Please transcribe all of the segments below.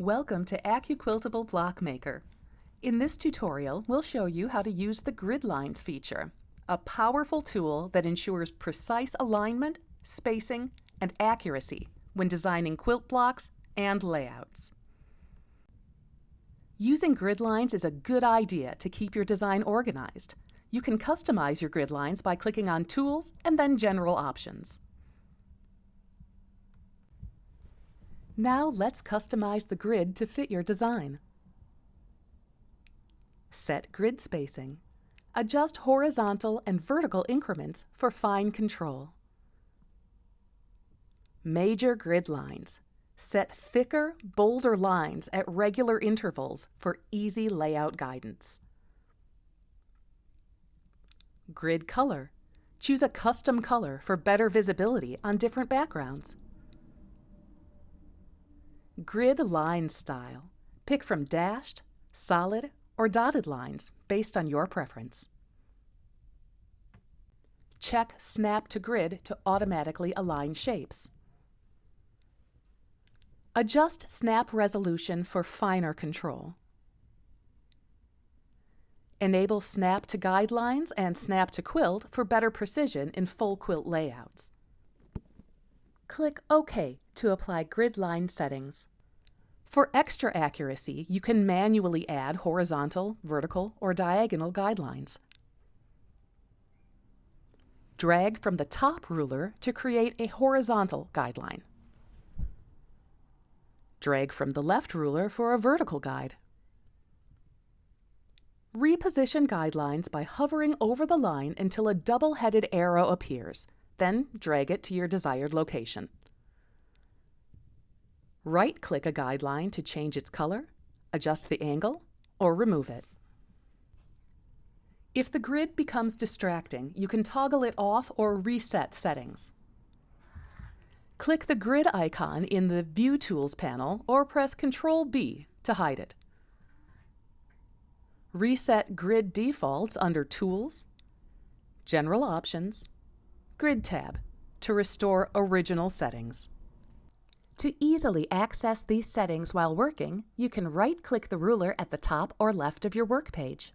Welcome to AccuQuiltable Block Maker. In this tutorial, we'll show you how to use the Gridlines feature, a powerful tool that ensures precise alignment, spacing, and accuracy when designing quilt blocks and layouts. Using Gridlines is a good idea to keep your design organized. You can customize your Gridlines by clicking on Tools and then General Options. Now let's customize the grid to fit your design. Set grid spacing. Adjust horizontal and vertical increments for fine control. Major grid lines. Set thicker, bolder lines at regular intervals for easy layout guidance. Grid color. Choose a custom color for better visibility on different backgrounds. Grid line style. Pick from dashed, solid, or dotted lines based on your preference. Check Snap to Grid to automatically align shapes. Adjust snap resolution for finer control. Enable Snap to Guidelines and Snap to Quilt for better precision in full quilt layouts. Click OK to apply grid line settings. For extra accuracy, you can manually add horizontal, vertical, or diagonal guidelines. Drag from the top ruler to create a horizontal guideline. Drag from the left ruler for a vertical guide. Reposition guidelines by hovering over the line until a double-headed arrow appears, then drag it to your desired location. Right-click a guideline to change its color, adjust the angle, or remove it. If the grid becomes distracting, you can toggle it off or reset settings. Click the grid icon in the View Tools panel or press Ctrl-B to hide it. Reset grid defaults under Tools, General Options, Grid tab to restore original settings. To easily access these settings while working, you can right-click the ruler at the top or left of your work page.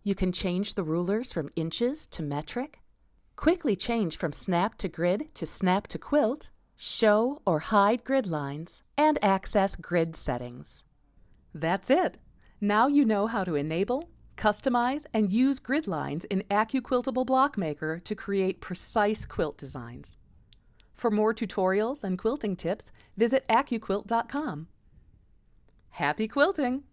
You can change the rulers from inches to metric, quickly change from snap to grid to snap to quilt, show or hide grid lines, and access grid settings. That's it! Now you know how to enable, customize, and use grid lines in AccuQuiltable Block Maker to create precise quilt designs. For more tutorials and quilting tips, visit AccuQuilt.com. Happy quilting!